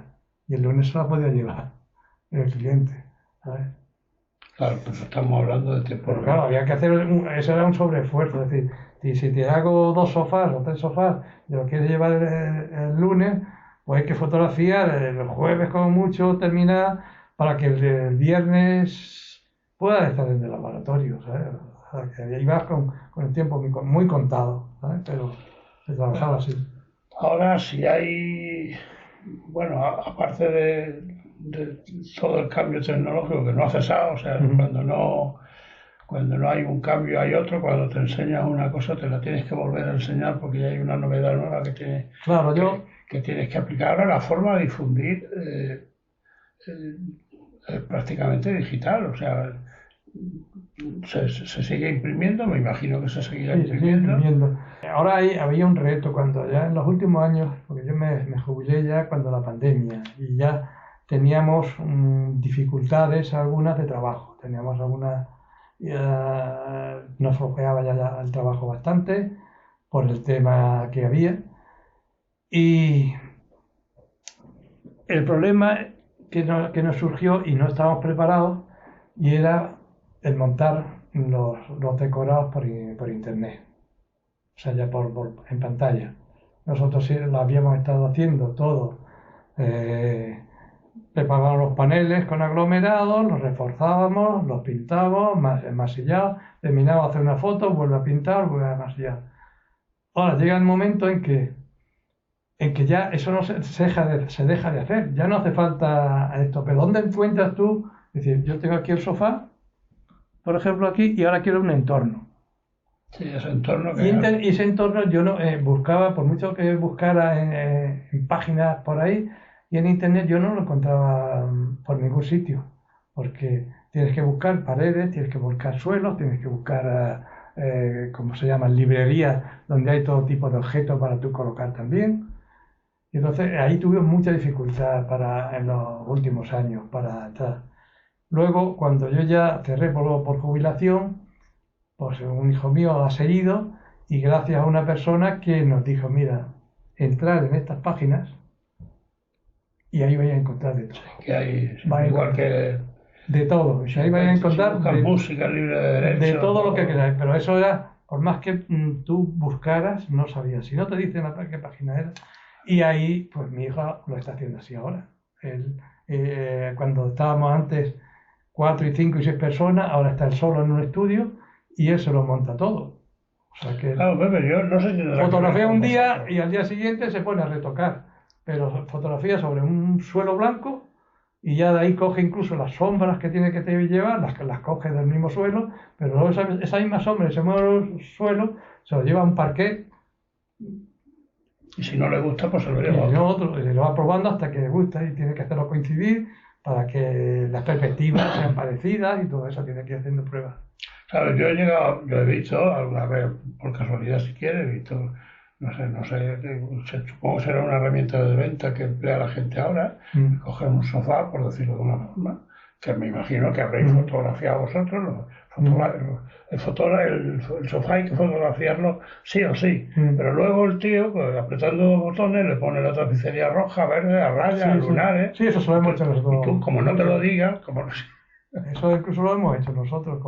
y el lunes se las podía llevar el cliente, ¿sabes? Claro, pues estamos hablando de tiempo. Pero claro, había que hacer, eso era un sobreesfuerzo, es decir, si te hago 2 sofás o 3 sofás y lo quieres llevar el lunes, pues hay que fotografiar el jueves como mucho, terminar para que el viernes pueda estar en el laboratorio, ¿sabes? O sea, que ahí vas con el tiempo muy contado, ¿sabes? Pero se trabajaba así. Ahora, si hay, bueno, aparte de todo el cambio tecnológico que no ha cesado, o sea, cuando no hay un cambio hay otro, cuando te enseñas una cosa te la tienes que volver a enseñar porque ya hay una novedad nueva que tienes que aplicar. Ahora la forma de difundir es prácticamente digital, o sea, se sigue imprimiendo, me imagino que se seguirá imprimiendo. Ahora había un reto cuando ya en los últimos años, porque yo me jubilé ya cuando la pandemia y ya teníamos dificultades algunas de trabajo, teníamos algunas, nos flojeaba ya el trabajo bastante por el tema que había y el problema que nos surgió y no estábamos preparados, y era el montar los decorados por internet, o sea, ya en pantalla. Nosotros sí lo habíamos estado haciendo todo. Preparábamos los paneles con aglomerados, los reforzábamos, los pintábamos, enmasillados, terminábamos de hacer una foto, vuelve a pintar, vuelve a enmasillar. Ahora llega el momento en que ya eso no se deja de hacer, ya no hace falta esto. Pero ¿dónde encuentras tú? Es decir, yo tengo aquí el sofá, por ejemplo, aquí, y ahora quiero un entorno. Sí, ese entorno Y ese entorno yo no buscaba, por mucho que buscara en páginas por ahí y en internet, yo no lo encontraba por ningún sitio, porque tienes que buscar paredes, tienes que buscar suelos, tienes que buscar, ¿cómo se llaman? Librerías donde hay todo tipo de objetos para tú colocar también. Y entonces ahí tuve mucha dificultad en los últimos años para entrar. Luego, cuando yo ya cerré por jubilación, pues un hijo mío ha seguido, y gracias a una persona que nos dijo, mira, entrar en estas páginas y ahí vais a encontrar de todo. Que hay, igual que... De todo, y ahí vais a encontrar música libre de derechos, de todo lo que queráis, pero eso era, por más que tú buscaras, no sabías. Si no te dicen qué página era. Y ahí, pues mi hija lo está haciendo así ahora. Él, cuando estábamos antes 4 y 5 y 6 personas, ahora está él solo en un estudio y él se lo monta todo. O sea que claro, Pepe, yo no sé si fotografía un día y al día siguiente se pone a retocar, pero fotografía sobre un suelo blanco, y ya de ahí coge incluso las sombras que tiene que llevar, las coge del mismo suelo, pero luego esa misma sombra, ese mismo suelo, se lo lleva a un parquet. Y si no le gusta, pues se lo lleva a otro. Y lo va probando hasta que le gusta, y tiene que hacerlo coincidir para que las perspectivas sean parecidas, y todo eso tiene que ir haciendo pruebas. ¿Sabes? Yo he visto alguna vez, por casualidad si quieres, he visto, no sé, supongo que será una herramienta de venta que emplea la gente ahora, coger un sofá, por decirlo de una forma, que me imagino que habréis fotografiado vosotros, el sofá hay que fotografiarlo sí o sí, pero luego el tío, pues, apretando botones, le pone la tapicería roja, verde, a rayas, lunares. Sí, eso lo hemos hecho nosotros. Y tú, como no te lo digas, como no sé. Eso incluso lo hemos hecho nosotros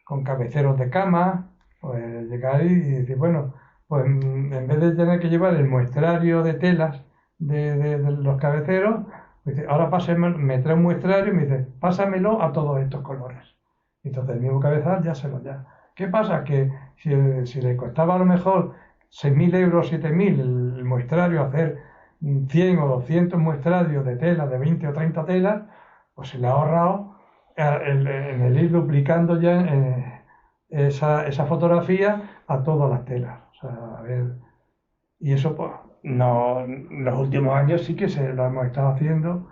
con cabeceros de cama, pues llegar y decir, bueno, pues en vez de tener que llevar el muestrario de telas de los cabeceros, dice, ahora me trae un muestrario y me dice, pásamelo a todos estos colores. Entonces el mismo cabezal ya se lo ya. ¿Qué pasa? Que si le costaba a lo mejor 6.000 euros, 7.000 el muestrario, hacer 100 o 200 muestrarios de telas, de 20 o 30 telas, pues se le ha ahorrado en el ir duplicando ya esa fotografía a todas las telas. O sea, a ver, y eso pues no, en los últimos años sí que lo hemos estado haciendo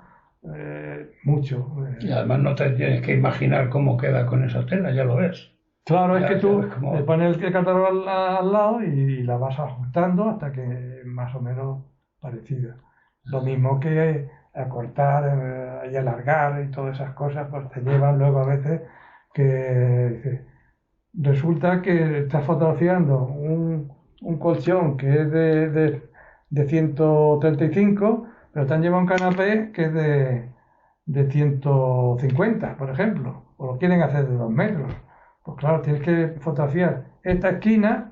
mucho. Y además no te tienes que imaginar cómo queda con esa tela, ya lo ves. Claro, es que tú le pones el catálogo al lado y la vas ajustando hasta que más o menos parecida. Lo mismo que acortar y alargar y todas esas cosas, pues te llevan luego a veces que resulta que estás fotografiando un colchón que es de 135, pero te han llevado un canapé que es de 150, por ejemplo, o lo quieren hacer de 2 metros. Pues claro, tienes que fotografiar esta esquina,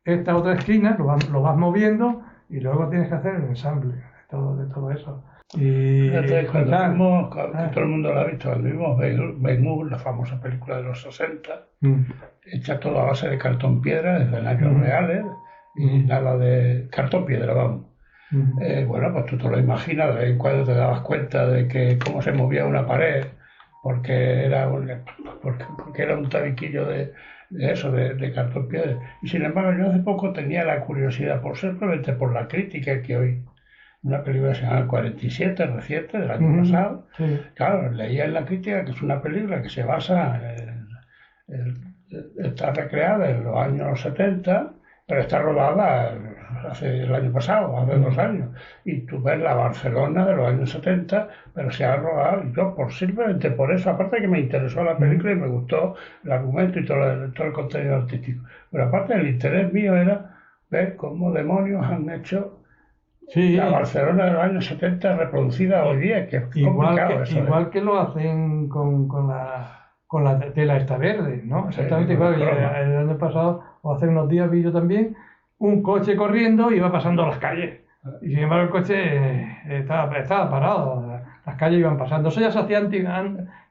esta otra esquina, lo vas moviendo, y luego tienes que hacer el ensamble de todo eso. Y cuando todo el mundo lo ha visto, cuando vimos Ben-Hur, la famosa película de los 60, hecha toda a base de cartón piedra, de escenarios reales, y nada de cartón piedra, vamos. Bueno, pues tú te lo imaginas, de vez en cuando te dabas cuenta de que cómo se movía una pared, porque era un tabiquillo de cartón piedra. Y sin embargo, yo hace poco tenía la curiosidad, simplemente por la crítica que hoy, una película que se llama 47, reciente, del año pasado. Sí. Claro, leía en la crítica que es una película que se basa está recreada en los años 70, pero está rodada el año pasado, hace 2 años. Y tú ves la Barcelona de los años 70, pero se ha rodado, y yo simplemente por eso, aparte de que me interesó la película y me gustó el argumento y todo el contenido artístico, pero aparte el interés mío era ver cómo demonios han hecho Sí, La Barcelona de los años 70 reproducida hoy día, que es complicado eso. igual que lo hacen con la tela esta verde, ¿no? Sí, Exactamente con el igual. croma. El año pasado, o hace unos días, vi yo también un coche corriendo y iba pasando las calles. Y sin embargo el coche estaba parado, las calles iban pasando. Eso ya se hacía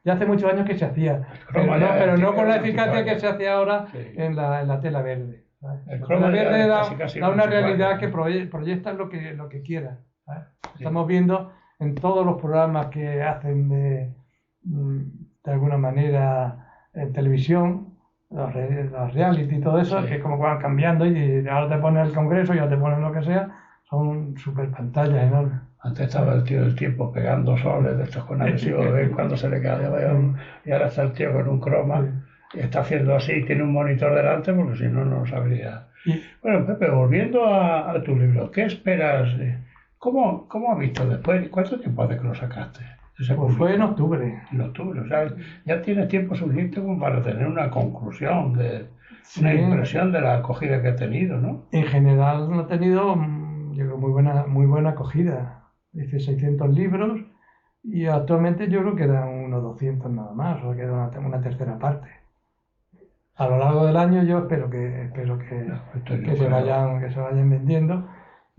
ya hace muchos años que se hacía, El croma ya pero no con es la eficacia que anticuario. se hace ahora Sí. en la tela verde. ¿Sabes? El La tela croma ya verde es casi da un una anticuario, realidad que ¿no? proyecta lo que quiera. ¿Sabes? Sí. Estamos viendo en todos los programas que hacen de alguna manera en televisión, los reality y todo eso, Sí. que es como van cambiando y ahora te ponen el Congreso y ahora te ponen lo que sea, son super pantallas enormes. Antes estaba el tío del tiempo pegando soles de estos con adhesivo de vez en cuando se le caía uno, y ahora está el tío con un croma y está haciendo así, tiene un monitor delante porque si no, no lo sabría. Y, Bueno, Pepe, volviendo a tu libro, ¿qué esperas? ¿Cómo has visto después? ¿Cuánto tiempo hace que lo sacaste? Se pues fue en publicó octubre. en octubre, o sea, ya tienes tiempo suficiente como para tener una conclusión, una Sí, impresión de la acogida que ha tenido, ¿no? en general ha tenido, yo creo, muy buena acogida. Hice 600 libros y actualmente yo creo que quedan unos 200 nada más, o queda una tercera parte. A lo largo del año yo espero Esto yo que se vayan vendiendo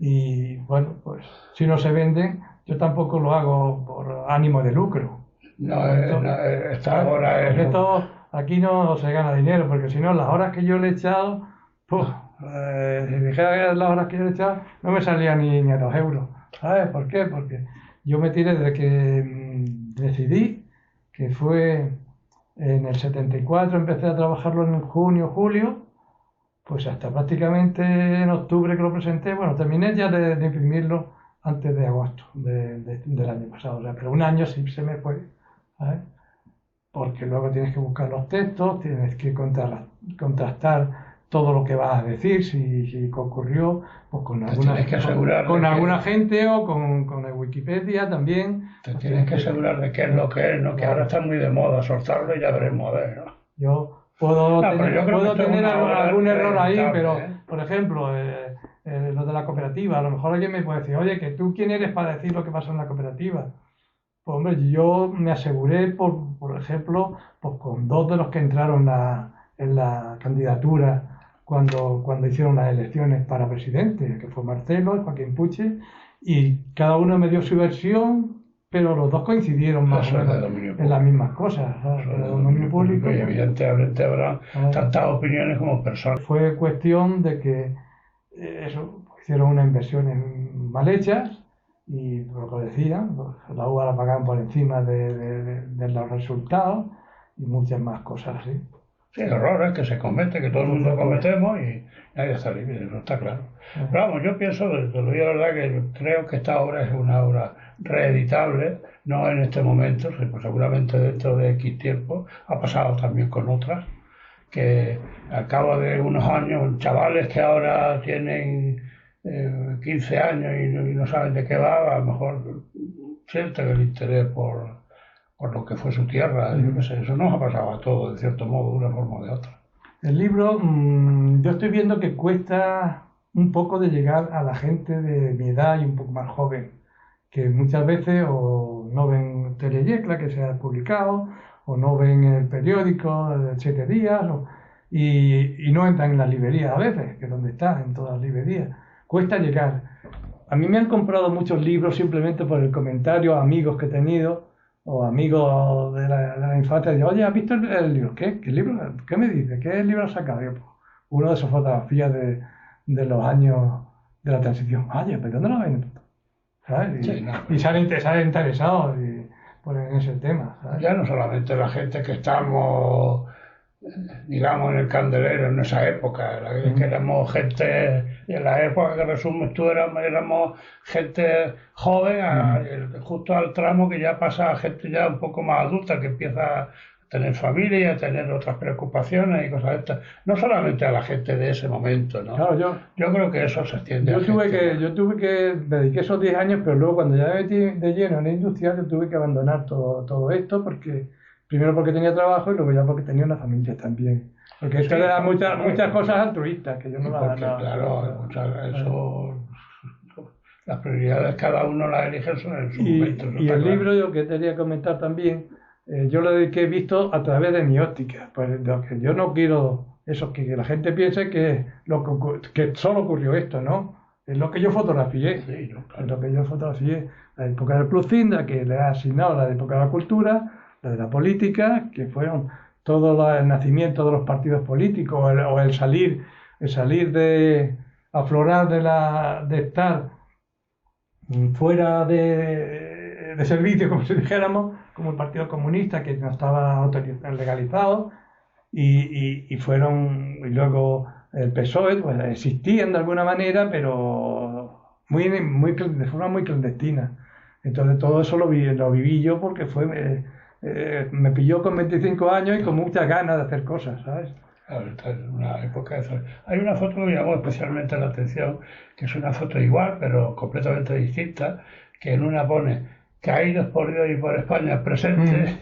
y bueno, pues si no se venden, yo tampoco lo hago por ánimo de lucro. no, esta ¿Sabes? hora Porque es esto aquí no se gana dinero, porque si no, las horas que yo le he echado, si dijera las horas que yo le he echado, no me salía ni a 2 euros. ¿Sabes por qué? Porque yo me tiré desde que decidí, que fue en el 74, empecé a trabajarlo en junio, julio, pues hasta prácticamente en octubre que lo presenté, bueno, terminé ya de imprimirlo antes de agosto del año pasado, o sea, pero un año sí se me fue, ¿sabes? Porque luego tienes que buscar los textos, tienes que contrastar todo lo que vas a decir, si concurrió pues te tienes que asegurar con de alguna que gente o con el Wikipedia también. te Pues tienes que asegurar de qué es lo que es, ¿no? Que ahora está muy de moda soltarlo y ya veremos a ver, ¿no? Yo No, pero yo creo que puedo esto es tener una obra algún error ahí, rentable, pero ¿eh? por ejemplo, lo de la cooperativa, a lo mejor alguien me puede decir, oye, que tú quién eres para decir lo que pasó en la cooperativa. Pues hombre, yo me aseguré, por ejemplo, pues con dos de los que entraron en la candidatura cuando hicieron las elecciones para presidente, que fue Marcelo y Joaquín Puche, y cada uno me dio su versión, pero los dos coincidieron más o Eso es de menos dominio en público. las mismas cosas, ¿sabes? Eso es Era de de dominio público. y evidentemente habrá tantas opiniones como personas. Fue cuestión de que eso, hicieron unas inversiones mal hechas y por lo que decían, pues, la uva la pagaban por encima de los resultados y muchas más cosas así. Sí, errores que se cometen, que todo el mundo cometemos y nadie está libre, eso está claro. Pero vamos, yo pienso, te lo digo la verdad, que creo que esta obra es una obra reeditable, no en este momento, pues seguramente dentro de X tiempo, ha pasado también con otras, que al cabo de unos años, chavales que ahora tienen 15 años y no saben de qué va, a lo mejor sienten el interés por lo que fue su tierra, yo qué sé, eso nos ha pasado a todos, de cierto modo, de una forma o de otra. El libro, yo estoy viendo que cuesta un poco de llegar a la gente de mi edad y un poco más joven, que muchas veces o no ven Teleyecla que se ha publicado, o no ven el periódico de 7 días, y no entran en las librerías a veces, que es donde está, en todas las librerías. Cuesta llegar. A mí me han comprado muchos libros simplemente por el comentario, amigos que he tenido, o amigos de la infancia, digo, oye, ¿has visto el libro? ¿Qué libro? ¿Qué me dices? ¿Qué libro has sacado? Yo, pues, uno de sus fotografías de los años de la transición. Oye, ¿pero dónde lo ven? ¿Sabes? Sí, no, Y salen interesados en ese tema, ¿sabes? ya no solamente la gente que estamos, digamos, en el candelero en esa época, que éramos gente, en la época que resumes tú, éramos gente joven, justo al tramo que ya pasa a gente ya un poco más adulta, que empieza a tener familia, a tener otras preocupaciones y cosas de estas. No solamente a la gente de ese momento, ¿no? Claro, Yo creo que eso se extiende a yo tuve que dediqué esos 10 años, pero luego cuando ya me metí de lleno en la industrial, yo tuve que abandonar todo esto, primero porque tenía trabajo y luego ya porque tenía una familia también. Porque esto Sí, era muchas claro. cosas altruistas que yo no las... Porque, claro, eso Las prioridades cada uno las elige en su momento. Y el libro, yo que quería comentar también, yo lo que he visto a través de mi óptica. Pues lo que yo no quiero eso, que la gente piense que solo ocurrió esto, ¿no? Es lo que yo fotografié. Sí, no, claro. Es lo que yo fotografié. La época del Plus-Finda, que le ha asignado la época de la cultura, la de la política, que fueron todo el nacimiento de los partidos políticos, o el salir de aflorar de estar fuera de servicio, como si dijéramos, como el Partido Comunista, que no estaba legalizado, y luego el PSOE, pues existían de alguna manera, pero de forma muy clandestina. Entonces todo eso lo viví yo porque me pilló con 25 años y con muchas ganas de hacer cosas, ¿sabes? Claro, esta es una época de... Hay una foto que me llamó especialmente la atención, que es una foto igual, pero completamente distinta, que en una pone caídos por Dios y por España presentes,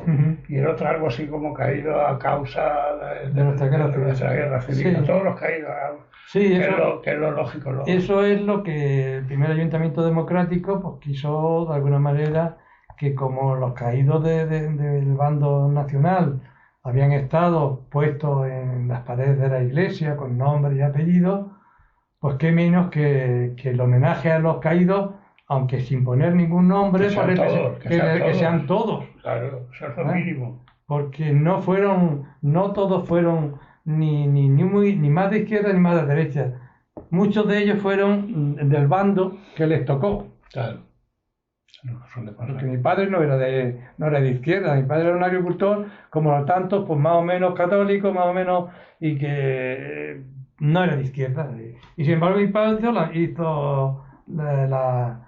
y en otra algo así como caídos a causa de nuestra guerra civil. Sí. Todos los caídos, sí, que es lo lógico. Eso es lo que el primer ayuntamiento democrático pues quiso, de alguna manera, que como los caídos del bando nacional habían estado puestos en las paredes de la iglesia con nombres y apellidos, pues qué menos que el homenaje a los caídos, aunque sin poner ningún nombre, que sean todos. Claro, eso es lo mínimo. Porque no todos fueron ni más de izquierda ni más de derecha. Muchos de ellos fueron del bando que les tocó. Claro. Porque mi padre no era de izquierda, mi padre era un agricultor, como tantos, pues más o menos católico, más o menos, y que no era de izquierda. Y sin embargo mi padre hizo la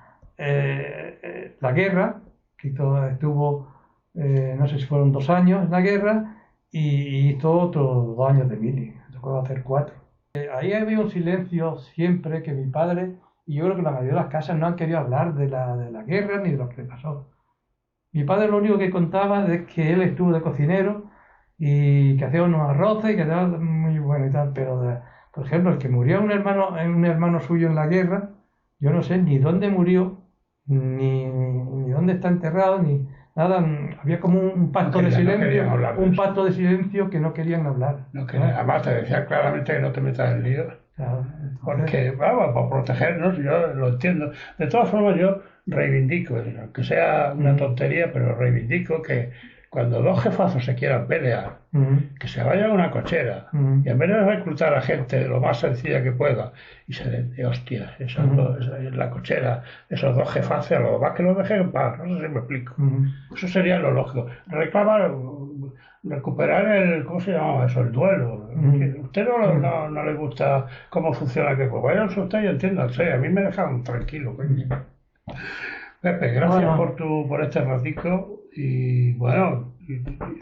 guerra, que estuvo, no sé si fueron 2 años en la guerra, y hizo otros 2 años de mili, me tocó hacer 4. Ahí había un silencio siempre que mi padre... Y yo creo que la mayoría de las casas no han querido hablar de la guerra ni de lo que le pasó. Mi padre lo único que contaba es que él estuvo de cocinero y que hacía unos arroces y que era muy bueno y tal, pero por ejemplo, el que murió un hermano suyo en la guerra, yo no sé ni dónde murió, ni dónde está enterrado, ni nada. Había como un pacto de silencio que no querían hablar. Además te decía claramente que no te metas en lío. Claro, porque, vamos, para protegernos, yo lo entiendo. De todas formas, yo reivindico, aunque sea una tontería, pero reivindico que cuando 2 jefazos se quieran pelear, que se vayan a una cochera, y en vez de reclutar a gente lo más sencilla que pueda, y se den de hostias, en la cochera, esos 2 jefazos, a los demás que los dejen en paz, no sé si me explico. Eso sería lo lógico. Recuperar ¿cómo se llamaba eso? El duelo. ¿Usted no le gusta cómo funciona que pues váyanse usted y entiéndanse? A mí me dejan tranquilo. Pepe, gracias por este ratico y bueno,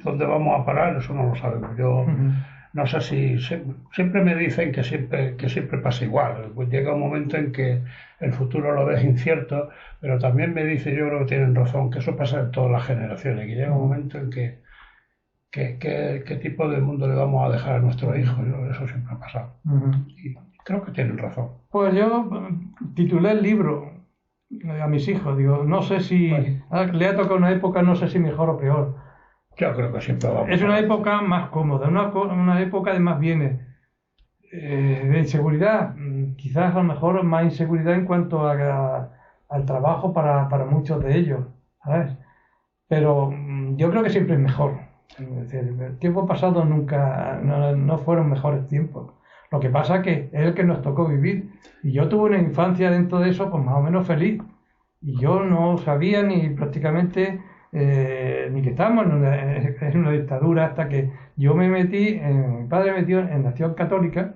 ¿dónde vamos a parar? Eso no lo sabemos. Yo no sé si... Siempre me dicen que siempre pasa igual. Pues llega un momento en que el futuro lo ves incierto, pero también me dicen, yo creo que tienen razón, que eso pasa en todas las generaciones, que llega un momento en que ¿qué tipo de mundo le vamos a dejar a nuestros hijos? Eso siempre ha pasado. Y creo que tienen razón. Pues yo titulé el libro a mis hijos. Digo, no sé si le ha tocado una época, no sé si mejor o peor. Yo creo que siempre vamos. Es una época más cómoda, una época de más bienes. De inseguridad, quizás a lo mejor más inseguridad en cuanto al trabajo para muchos de ellos, ¿sabes? Pero yo creo que siempre es mejor. Es decir, el tiempo pasado nunca, no fueron mejores tiempos. Lo que pasa es que es el que nos tocó vivir. Y yo tuve una infancia dentro de eso, pues más o menos feliz. Y yo no sabía ni prácticamente ni que estábamos en una dictadura hasta que yo mi padre me metió en la acción católica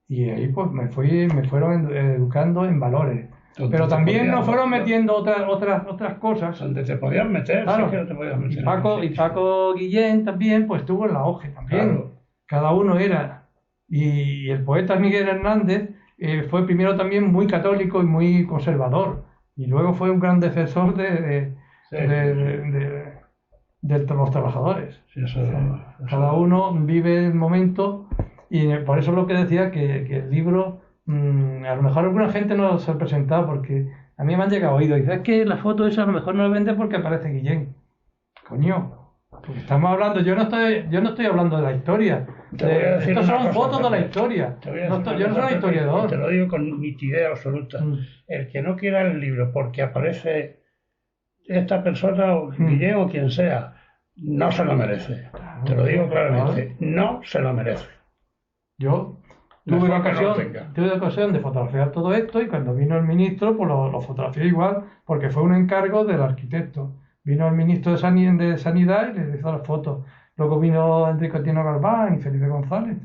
y ahí pues me fueron educando en valores. Pero también nos fueron metiendo otras cosas. Donde te podían meter, claro. Sí que no te podían meter. Y Paco Guillén también, pues estuvo en la OGE también. Claro. Cada uno era. Y el poeta Miguel Hernández fue primero también muy católico y muy conservador. Y luego fue un gran defensor de los trabajadores. Sí, cada uno vive el momento. Y por eso es lo que decía que el libro... a lo mejor alguna gente no se ha presentado porque A mí me han llegado oídos y dicen, es que la foto esa a lo mejor no la vende porque aparece Guillén. Coño, porque estamos hablando, yo no estoy hablando de la historia. Estos son fotos de la historia. Yo no soy historiador. Te lo digo con nitidez absoluta. El que no quiera el libro porque aparece esta persona, o Guillén o quien sea, no se lo merece. Te lo digo claramente, no se lo merece. Yo tuve la ocasión de fotografiar todo esto y cuando vino el ministro, pues lo fotografié igual, porque fue un encargo del arquitecto. Vino el ministro de Sanidad y le hizo las fotos. Luego vino Enrique Tino Galván y Felipe González.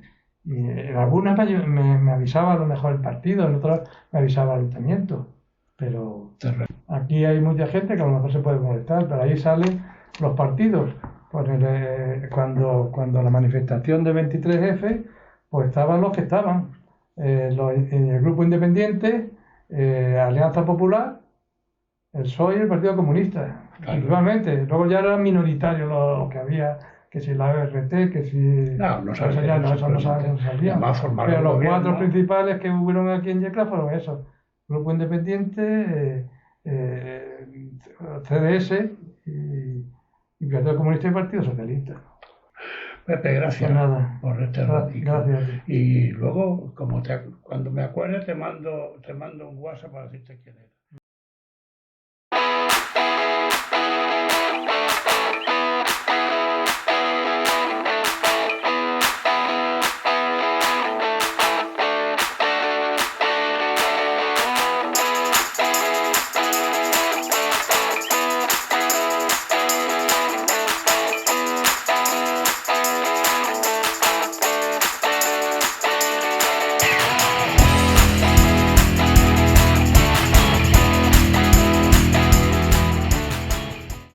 Y en algunas me avisaba a lo mejor el partido, en otras me avisaba el ayuntamiento. Pero aquí hay mucha gente que a lo mejor se puede molestar, pero ahí salen los partidos. Pues cuando la manifestación de 23F, pues estaban los que estaban. El Grupo Independiente, Alianza Popular, el PSOE y el Partido Comunista. Principalmente. Luego ya eran minoritarios los que había, que si la ERT, que si... No sabía. Eso no sabía. Pero los cuatro principales que hubieron aquí en Yecla fueron esos. Grupo Independiente, CDS y Partido Comunista y Partido Socialista. Pepe, gracias por este ratito. Gracias a ti. Y luego, cuando me acuerde, te mando un WhatsApp para decirte quién eres.